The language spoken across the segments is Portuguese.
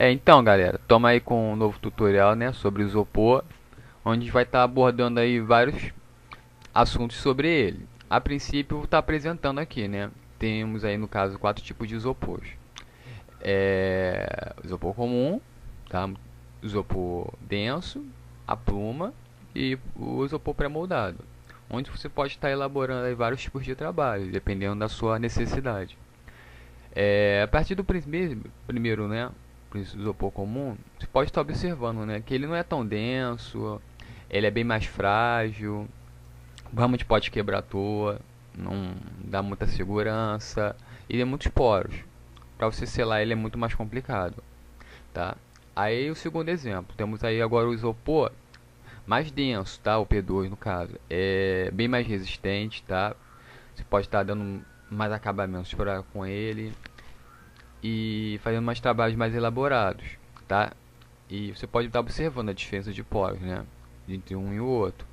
Então, galera, toma aí com um novo tutorial, né, sobre isopor, onde a gente vai estar abordando aí vários assuntos sobre ele. A princípio, vou estar apresentando aqui, né? Temos aí no caso quatro tipos de isopor. Isopor comum, tá? Isopor denso, a pluma e o isopor pré-moldado, onde você pode estar elaborando aí vários tipos de trabalho, dependendo da sua necessidade. A partir do primeiro, né, isopor comum, você pode estar observando, né, que ele não é tão denso, ele é bem mais frágil, realmente pode quebrar à toa, não dá muita segurança e tem muitos poros. Para você selar ele é muito mais complicado, tá? Aí o segundo exemplo, temos aí agora o isopor mais denso, tá? O P2 no caso, é bem mais resistente, tá? Você pode estar dando mais acabamentos com ele e fazendo mais trabalhos mais elaborados, tá? E você pode estar observando a diferença de poros, né? Entre um e o outro.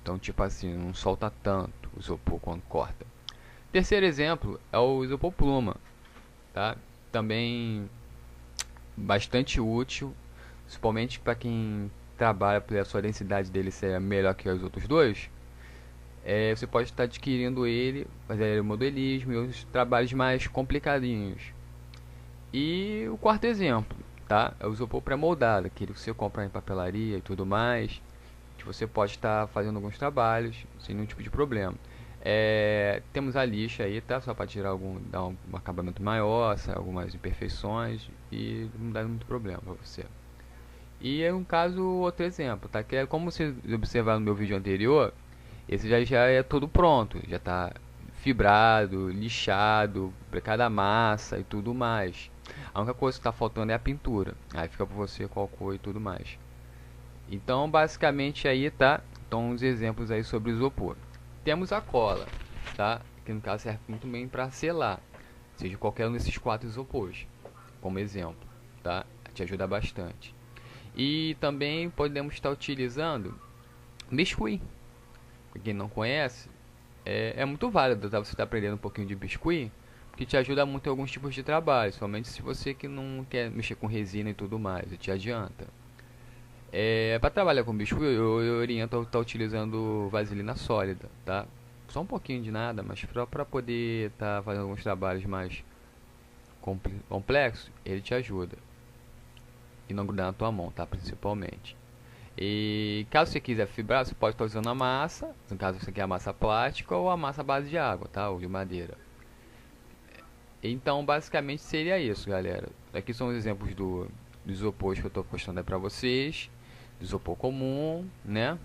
Então, tipo assim, não solta tanto o isopor quando corta. Terceiro exemplo é o isopor pluma, tá? Também bastante útil, principalmente para quem trabalha pela sua densidade dele ser melhor que os outros dois. Você pode estar adquirindo ele, fazer modelismo e outros trabalhos mais complicadinhos. E o quarto exemplo, tá? É o isopor pré-moldado, aquele que você compra em papelaria e tudo mais, que você pode estar fazendo alguns trabalhos sem nenhum tipo de problema. Temos a lixa aí, tá? Só para tirar dar um acabamento maior, algumas imperfeições e não dá muito problema para você. E é um caso, outro exemplo, tá? Que é como vocês observaram no meu vídeo anterior, esse já é todo pronto, já está fibrado, lixado, para cada massa e tudo mais. A única coisa que está faltando é a pintura. Aí fica para você qual cor e tudo mais. Então, basicamente aí tá, então os exemplos aí sobre o isopor. Temos a cola, tá? Que no caso serve muito bem para selar, seja qualquer um desses quatro isopores, como exemplo, tá? Te ajuda bastante. E também podemos estar utilizando biscuit. Pra quem não conhece, é muito válido, tá? Você estar aprendendo um pouquinho de biscuit, porque te ajuda muito em alguns tipos de trabalho, somente se você que não quer mexer com resina e tudo mais, te adianta. Para trabalhar com biscuit, eu oriento a estar utilizando vaselina sólida, tá? Só um pouquinho de nada, mas para poder estar fazendo alguns trabalhos mais complexos, ele te ajuda. E não grudar na tua mão, tá? Principalmente. E caso você quiser fibrar, você pode estar usando a massa, no caso você quer a massa plástica ou a massa à base de água, tá? Ou de madeira. Então, basicamente seria isso, galera. Aqui são os exemplos do isopor que eu estou postando aí para vocês. Isopor comum, né?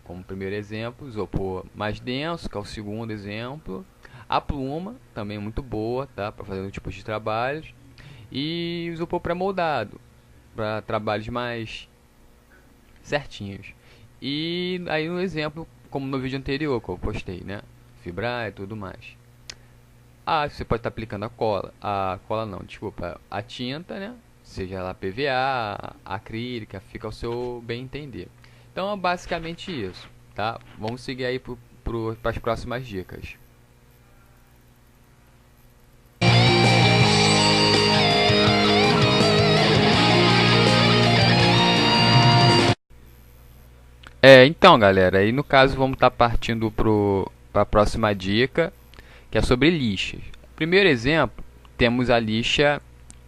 Como primeiro exemplo, isopor mais denso, que é o segundo exemplo. A pluma, também muito boa, tá? Para fazer um tipo de trabalhos. E o isopor pré-moldado, para trabalhos mais certinhos. E aí no exemplo, como no vídeo anterior que eu postei, né? Fibrar e tudo mais. Você pode estar aplicando a cola não, desculpa, a tinta, né? Seja ela PVA, acrílica, fica ao seu bem entender. Então é basicamente isso, tá? Vamos seguir aí para as próximas dicas. Então galera, aí no caso vamos estar partindo para a próxima dica, que é sobre lixas. Primeiro exemplo, temos a lixa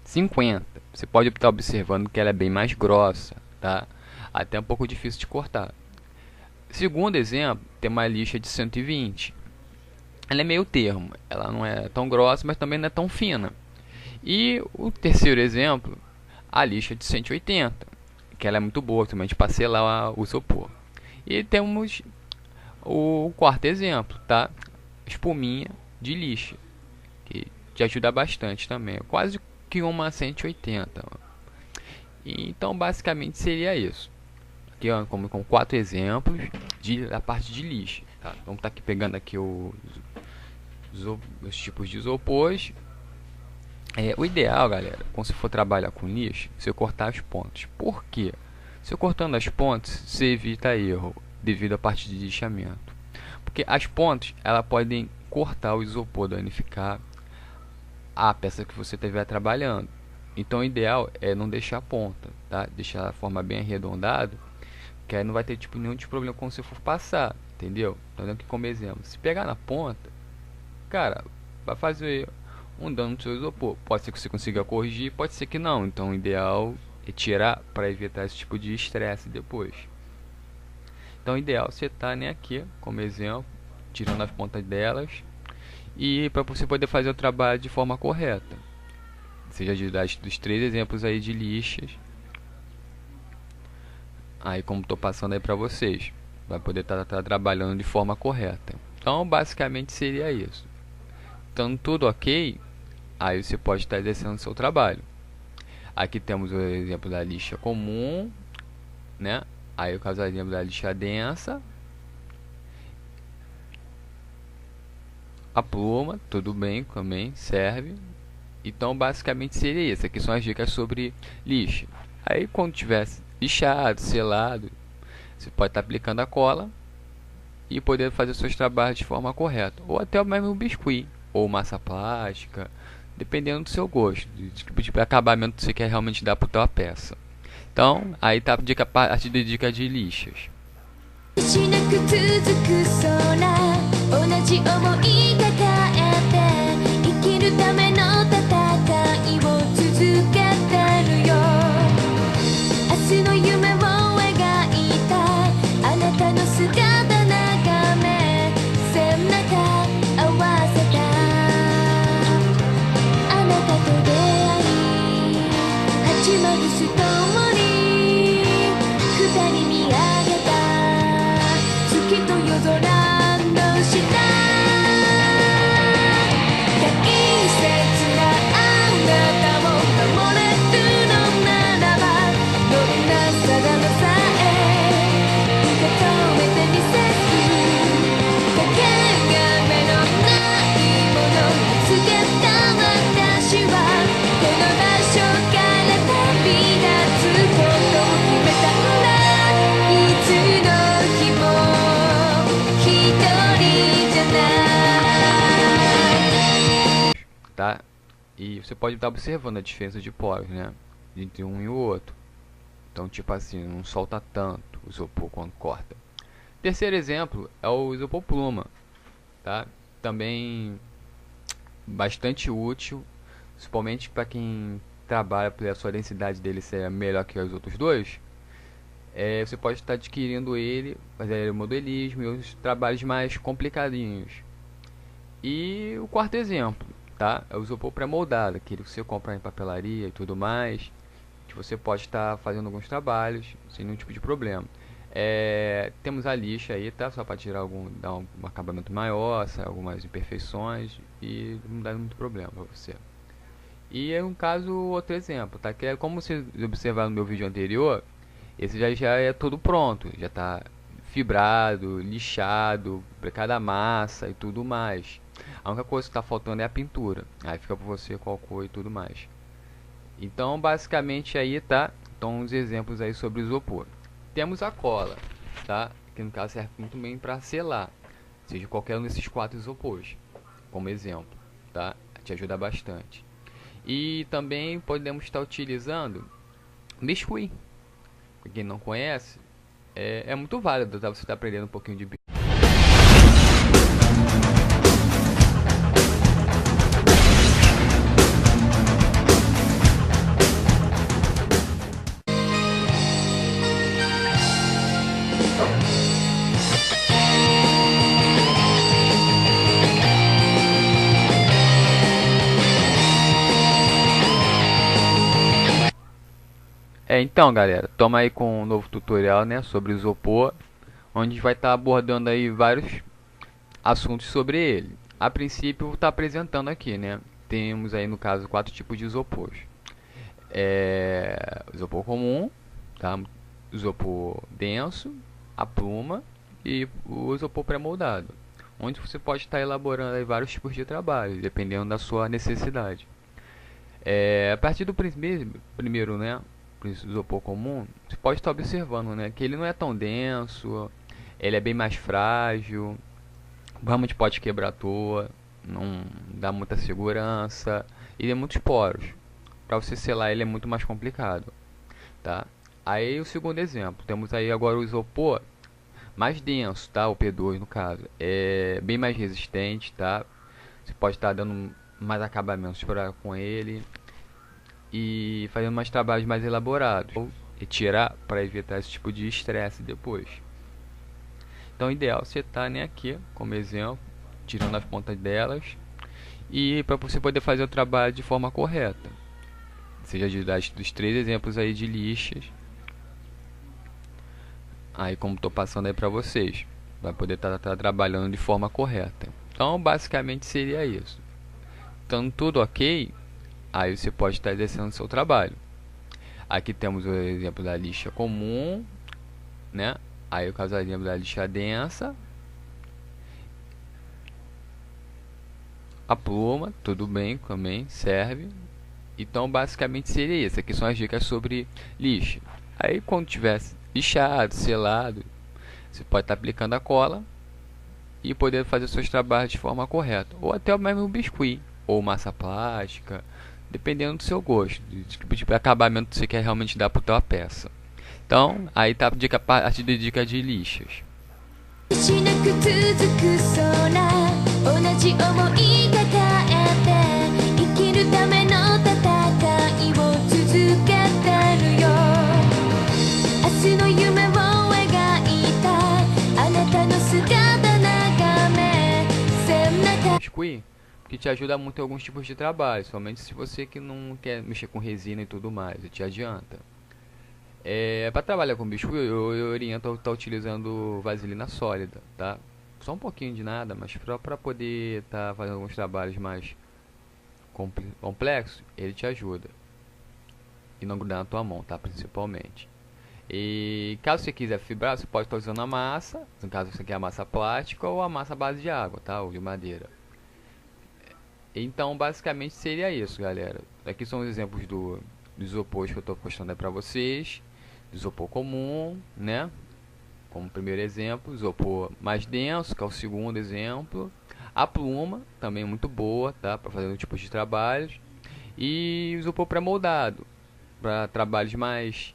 50. Você pode estar observando que ela é bem mais grossa, tá? Até um pouco difícil de cortar. Segundo exemplo, tem uma lixa de 120. Ela é meio termo, ela não é tão grossa, mas também não é tão fina. E o terceiro exemplo, a lixa de 180, que ela é muito boa também de parcelar o isopor. E temos o quarto exemplo, tá? Espuminha de lixa, que te ajuda bastante também, quase que uma 180. Então, basicamente seria isso. Aqui, ó, com quatro exemplos da parte de lixa. Tá? Vamos estar aqui pegando aqui os tipos de isopores. O ideal, galera, quando você for trabalhar com lixo, você cortar as pontas. Por quê? Se cortando as pontas, você evita erro devido à parte de lixamento. Porque as pontas, elas podem cortar o isopor, danificar a peça que você estiver trabalhando. Então o ideal é não deixar a ponta, tá? Deixar a forma bem arredondada, que aí não vai ter tipo nenhum tipo de problema quando você for passar, entendeu? Então dando aqui como exemplo, se pegar na ponta, cara, vai fazer um dano no seu isopor. Pode ser que você consiga corrigir, pode ser que não. Então o ideal é tirar para evitar esse tipo de estresse depois. Então o ideal é você tá, né, aqui como exemplo, tirando as pontas delas, e para você poder fazer o trabalho de forma correta. Seja dos três exemplos aí de lixas, aí como estou passando aí para vocês, vai poder estar trabalhando de forma correta. Então basicamente seria isso. Então tudo ok, aí você pode estar exercendo o seu trabalho. Aqui temos o exemplo da lixa comum, né? Aí o caso exemplo da lixa densa, a pluma, tudo bem, também serve. Então basicamente seria isso. Aqui são as dicas sobre lixa. Aí quando tiver lixado, selado, você pode estar aplicando a cola e poder fazer seus trabalhos de forma correta. Ou até mesmo um biscuit, ou massa plástica, dependendo do seu gosto, do tipo de acabamento que você quer realmente dar para a tua peça. Então, aí tá a dica, a partir de dica de lixas. しなく続く空同じ想い抱えて生きるための戦いを続けてるよ明日の夢を描いたあなたの姿眺め背中合わせたあなたと出会い始まるストーリー二人見上げた月と夜空の下大切なあなたを守れるのならばどんな定めさえ受け止めてみせるかけがえのないもの見つけた私はこの場所から旅立つことを決めたんだいつの日も一人じゃない Tá? E você pode estar observando a diferença de poros, né? Entre um e o outro. Então, tipo assim, não solta tanto o isopor quando corta. Terceiro exemplo é o isopor pluma, tá? Também bastante útil, principalmente para quem trabalha porque a sua densidade dele ser melhor que os outros dois. Você pode estar adquirindo ele, fazer modelismo e outros trabalhos mais complicadinhos. E o quarto exemplo, tá? É o isopor pré-moldado, aquele que você compra em papelaria e tudo mais, que você pode estar fazendo alguns trabalhos sem nenhum tipo de problema. Temos a lixa aí, tá? Só para tirar dar um acabamento maior, algumas imperfeições e não dá muito problema para você. E é um caso, outro exemplo, tá? Que é como vocês observaram no meu vídeo anterior, esse já é todo pronto, já está fibrado, lixado, para cada massa e tudo mais. A única coisa que está faltando é a pintura. Aí fica por você qual cor e tudo mais. Então, basicamente aí tá. Então, os exemplos aí sobre o isopor. Temos a cola, tá? Que no caso serve muito bem para selar, seja qualquer um desses quatro isopores, como exemplo, tá? Te ajuda bastante. E também podemos estar utilizando biscuit. Pra quem não conhece, é muito válido, tá? Você está aprendendo um pouquinho de biscuit. Então galera, toma aí com um novo tutorial, né, sobre isopor, onde a gente vai estar abordando aí vários assuntos sobre ele. A princípio eu vou estar apresentando aqui, né, temos aí no caso 4 tipos de isopor. Isopor comum, tá? Isopor denso, a pluma e o isopor pré-moldado, onde você pode estar elaborando aí vários tipos de trabalho, dependendo da sua necessidade. A partir do primeiro, né, isopor comum, você pode estar observando, né, que ele não é tão denso, ele é bem mais frágil, realmente pode quebrar à toa, não dá muita segurança e tem muitos poros, para você selar ele é muito mais complicado, tá? Aí o segundo exemplo, temos aí agora o isopor mais denso, tá? O P2 no caso, é bem mais resistente, tá? Você pode estar dando mais acabamentos com ele e fazendo mais trabalhos mais elaborados, ou retirar para evitar esse tipo de estresse depois. Então, o ideal é você estar, né, aqui como exemplo, tirando as pontas delas, e para você poder fazer o trabalho de forma correta, seja dos três exemplos aí de lixas, aí como estou passando aí para vocês, vai poder estar trabalhando de forma correta. Então, basicamente seria isso. Estando tudo ok, aí você pode estar exercendo o seu trabalho. Aqui temos o exemplo da lixa comum, né? Aí o caso do exemplo da lixa densa, a pluma, tudo bem, também serve. Então basicamente seria isso. Aqui são as dicas sobre lixa. Aí quando tiver lixado, selado, você pode estar aplicando a cola e poder fazer seus trabalhos de forma correta. Ou até mesmo o biscuit, ou massa plástica, dependendo do seu gosto, do tipo de acabamento que você quer realmente dar para a tua peça. Então, aí tá a parte de dica de lixas. しなく続く空同じ想い抱えて生きるための戦いを続けてるよ明日の夢を描いたあなたの姿眺め背中 Biscuit, que te ajuda muito em alguns tipos de trabalho, somente se você que não quer mexer com resina e tudo mais, te adianta. Para trabalhar com biscuit, eu oriento a estar utilizando vaselina sólida, tá? Só um pouquinho de nada, mas para poder estar fazendo alguns trabalhos mais complexos, ele te ajuda. E não grudar na tua mão, tá? Principalmente. E caso você quiser fibrar, você pode estar usando a massa, no caso você quer a massa plástica ou a massa à base de água, tá? Ou de madeira. Então, basicamente seria isso, galera. Aqui são os exemplos do isopor que eu estou postando aí para vocês. Isopor comum, né? Como primeiro exemplo, isopor mais denso, que é o segundo exemplo. A pluma, também muito boa, tá? Para fazer tipos de trabalhos. E o isopor pré-moldado, para trabalhos mais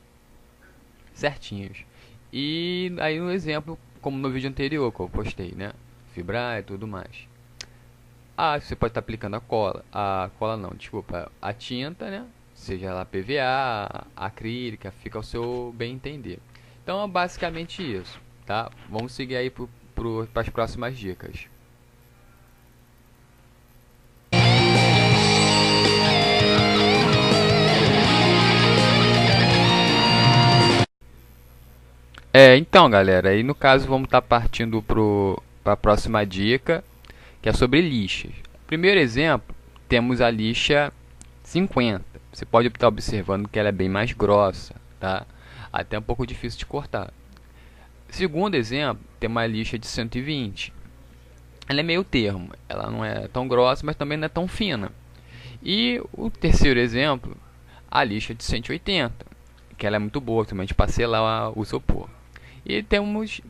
certinhos. E aí um exemplo, como no vídeo anterior que eu postei, né? Fibrar e tudo mais. Você pode estar aplicando a cola não, desculpa, a tinta, né? Seja ela PVA, acrílica, fica ao seu bem entender. Então é basicamente isso, tá? Vamos seguir aí para as próximas dicas. Então galera, aí no caso vamos estar partindo para a próxima dica, que é sobre lixas. Primeiro exemplo, temos a lixa 50. Você pode estar observando que ela é bem mais grossa, tá? Até um pouco difícil de cortar. Segundo exemplo, tem uma lixa de 120. Ela é meio termo, ela não é tão grossa, mas também não é tão fina. E o terceiro exemplo, a lixa de 180, que ela é muito boa também para selar o isopor. E temos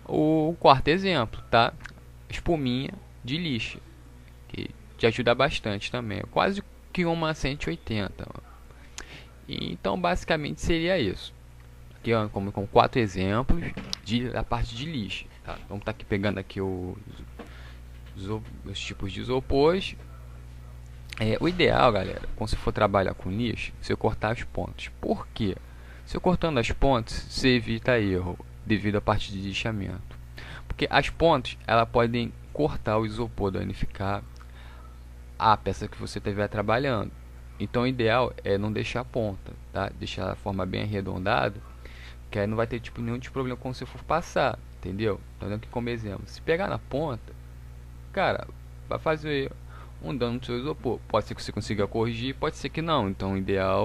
o quarto exemplo, tá? Espuminha de lixa, que te ajuda bastante também, quase que uma 180. Então basicamente seria isso. Aqui ó, com 4 exemplos da parte de lixa, tá? Vamos estar aqui pegando aqui os tipos de isopores. O ideal, galera, quando você for trabalhar com lixa, você cortar as pontas. Por quê? Se cortando as pontas, você evita erro devido à parte de lixamento. Porque as pontas, elas podem cortar o isopor, danificar a peça que você estiver trabalhando. Então o ideal é não deixar a ponta, tá? Deixar a forma bem arredondada, que aí não vai ter tipo nenhum tipo de problema quando você for passar, entendeu? Então aqui como exemplo, se pegar na ponta, cara, vai fazer um dano no seu isopor. Pode ser que você consiga corrigir, pode ser que não. Então o ideal